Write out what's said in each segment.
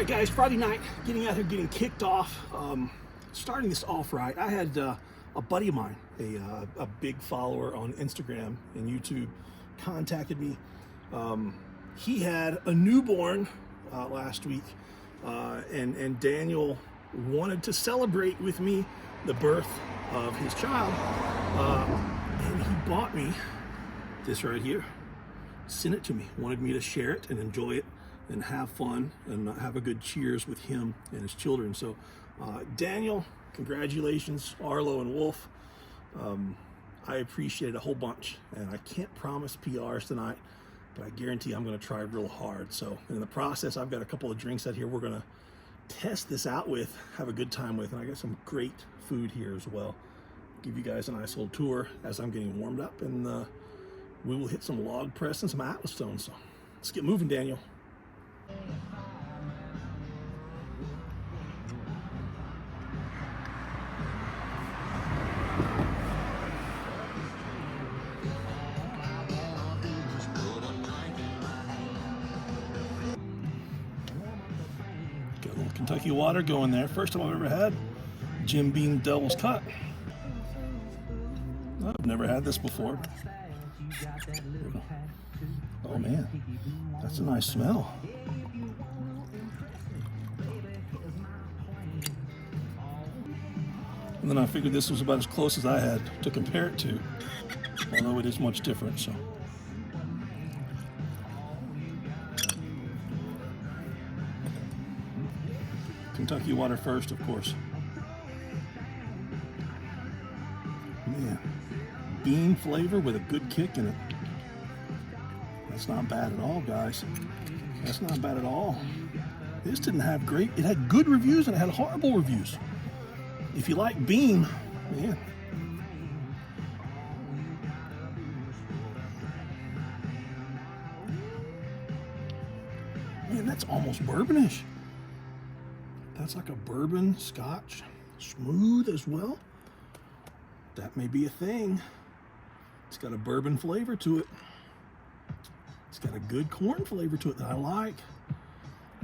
right, guys, Friday night, getting out here, getting kicked off. Starting this off right, I had a buddy of mine, a big follower on Instagram and YouTube, contacted me. He had a newborn last week, and Daniel wanted to celebrate with me the birth of his child, and he bought me this right here, sent it to me, wanted me to share it and enjoy it and have fun and have a good cheers with him and his children. So Daniel, congratulations. Arlo and Wolf, I appreciate it a whole bunch, and I can't promise PRs tonight, but I guarantee I'm going to try real hard. So in the process, I've got a couple of drinks out here we're going to test this out with, have a good time with, and I got some great food here as well. Give you guys a nice little tour as I'm getting warmed up, and we will hit some log press and some Atlas stones. So let's get moving, Daniel. Got a little Kentucky water going there. First time I've ever had Jim Beam Devil's Cut. I've never had this before. Oh man, that's a nice smell. And then I figured this was about as close as I had to compare it to, although it is much different. So Kentucky water first, of course. Man, bean flavor with a good kick in it. That's not bad at all, guys. That's not bad at all. This didn't have great, it had good reviews and it had horrible reviews. If you like bean, man. Man, that's almost bourbonish. That's like a bourbon scotch, smooth as well. That may be a thing. It's got a bourbon flavor to it. It's got a good corn flavor to it that I like.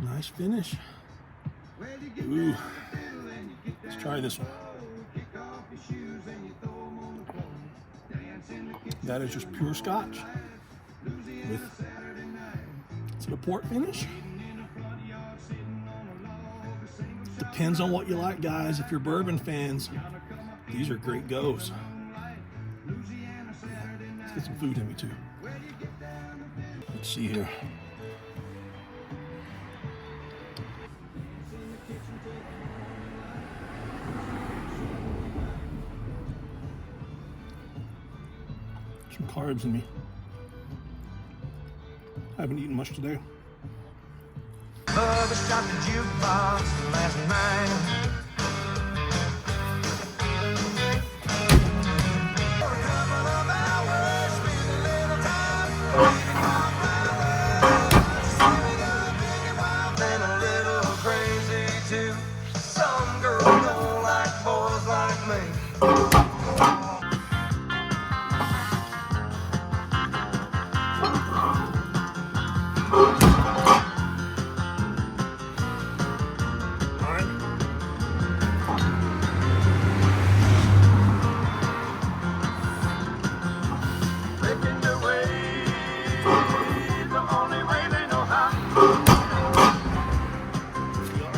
Nice finish. Ooh. Let's try this one. That is just pure scotch with a port finish. Depends on what you like, guys. If you're bourbon fans, these are great goes. Let's get some food in me too. Let's see here. Some carbs in me. I haven't eaten much today. Bubba shot the jukebox last night. For a couple of hours, spend a little time. And a little crazy too. Some girls don't like boys like me.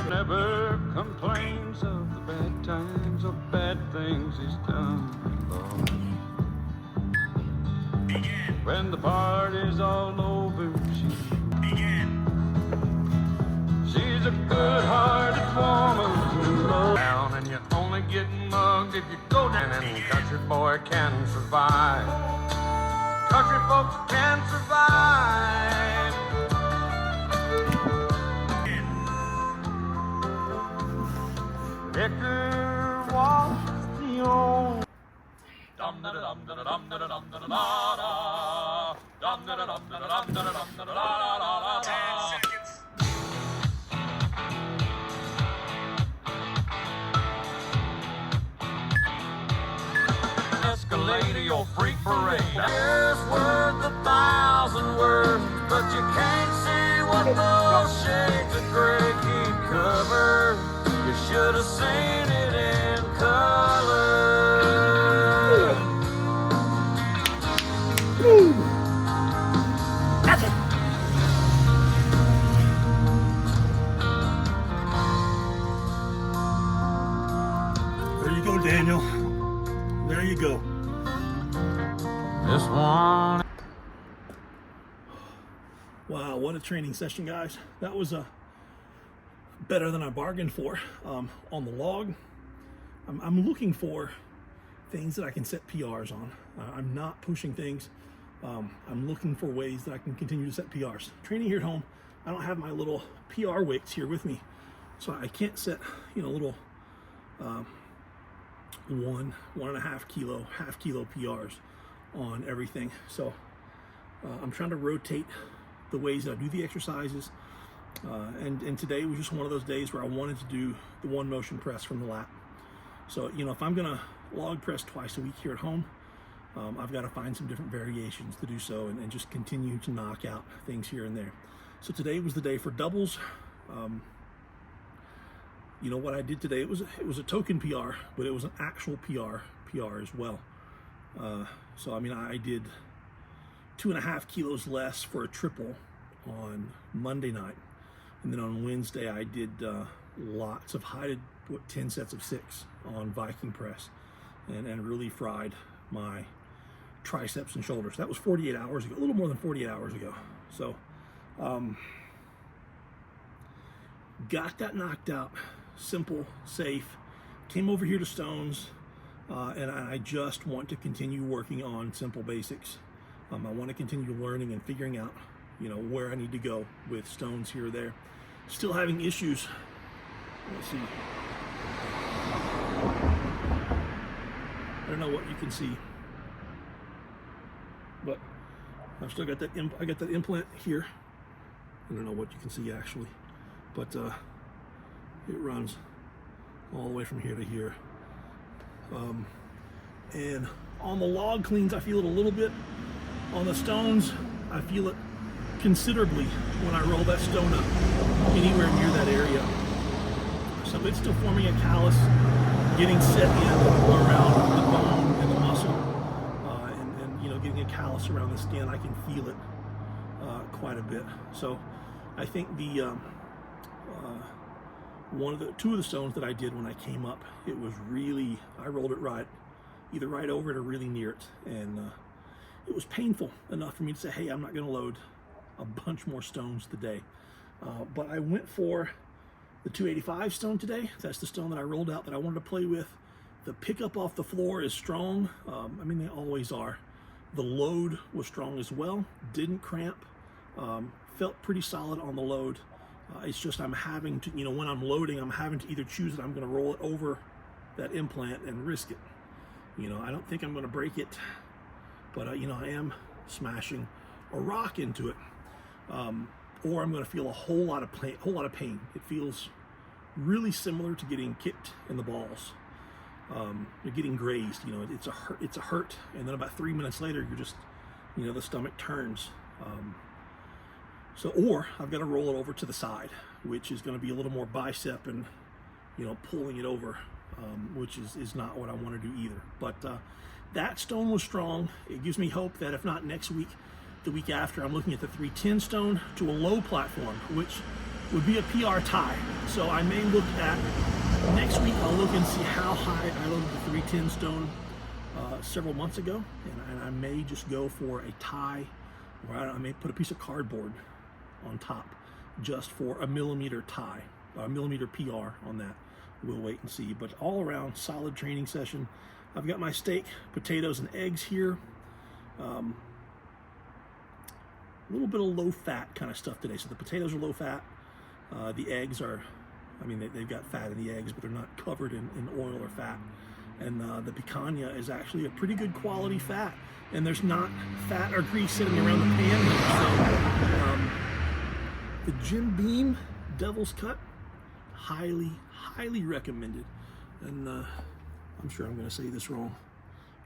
Never complains of the bad times or bad things he's done. When the party's all over, she's a good-hearted woman. Down and you only get mugged if you go down, and country boy can survive. Country folks can survive. Vicar walks the old. Dum da dum da dum da dum da da da. Dum da dum da dum da dum da da da. 10 seconds. Escalade to your freak parade. Here's worth 1,000 words, but you can't see what those shades of gray keep cover. You should have seen it in color. That's it. There you go, Daniel. There you go. This one. Wow, what a training session, guys. That was better than I bargained for. On the log, I'm looking for things that I can set PRs on. I'm not pushing things. I'm looking for ways that I can continue to set PRs. Training here at home, I don't have my little PR weights here with me, so I can't set, little 1.5 kilo, half kilo PRs on everything. So I'm trying to rotate the ways that I do the exercises. And today was just one of those days where I wanted to do the one motion press from the lat. So, if I'm gonna log press twice a week here at home, I've got to find some different variations to do so and just continue to knock out things here and there. So today was the day for doubles. What I did today, it was a token PR, but it was an actual PR as well. So I did 2.5 kilos less for a triple on Monday night, and then on Wednesday I did lots of 10 sets of 6 on Viking press, and really fried my triceps and shoulders. That was 48 hours ago, a little more than 48 hours ago. So got that knocked out. Simple, safe. Came over here to Stones, and I just want to continue working on simple basics. I want to continue learning and figuring out, where I need to go with Stones here or there. Still having issues. Let's see. I don't know what you can see, but I've still got that. I got that implant here. I don't know what you can see actually, but it runs all the way from here to here. And on the log cleans, I feel it a little bit. On the Stones, I feel it considerably when I roll that stone up anywhere near that area. So it's still forming a callus, getting set in around the bone and the muscle, and getting a callus around the skin. I can feel it quite a bit. So I think the two of the stones that I did when I came up, it was really, I rolled it either right over it or really near it, and it was painful enough for me to say, hey, I'm not going to load a bunch more stones today. But I went for the 285 stone today. That's the stone that I rolled out that I wanted to play with. The pickup off the floor is strong. They always are. The load was strong as well. Didn't cramp. Felt pretty solid on the load. It's just I'm having to, when I'm loading, I'm having to either choose that I'm going to roll it over that implant and risk it. I don't think I'm going to break it, but I am smashing a rock into it, or I'm going to feel a whole lot of pain. It feels really similar to getting kicked in the balls. You're getting grazed. It's a hurt, and then about 3 minutes later, you're just, the stomach turns. Or I've got to roll it over to the side, which is going to be a little more bicep and, pulling it over, which is not what I want to do either. But that stone was strong. It gives me hope that if not next week, the week after, I'm looking at the 310 stone to a low platform, which would be a PR tie. So I may look at, next week I'll look and see how high I loaded the 310 stone several months ago, and I may just go for a tie, or I may put a piece of cardboard on top just for a millimeter tie, a millimeter PR on that. We'll wait and see. But all around, solid training session. I've got my steak, potatoes, and eggs here. A little bit of low fat kind of stuff today. So the potatoes are low fat. The eggs are, they've got fat in the eggs, but they're not covered in oil or fat. And the picanha is actually a pretty good quality fat. And there's not fat or grease sitting around the pan. So, the Jim Beam Devil's Cut, highly recommended. And I'm sure I'm going to say this wrong.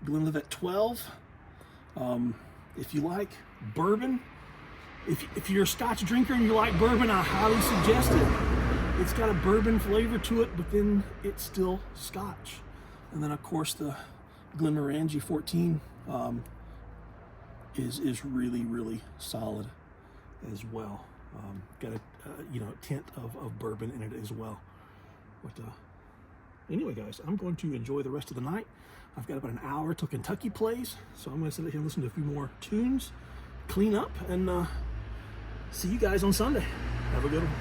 Glenlivet 12. If you like bourbon, if you're a Scotch drinker and you like bourbon, I highly suggest it. It's got a bourbon flavor to it, but then it's still Scotch. And then of course the Glenmorangie 14 is really, really solid as well. Got a tint of bourbon in it as well. But anyway, guys, I'm going to enjoy the rest of the night. I've got about an hour till Kentucky plays, so I'm going to sit here and listen to a few more tunes, clean up, and see you guys on Sunday. Have a good one.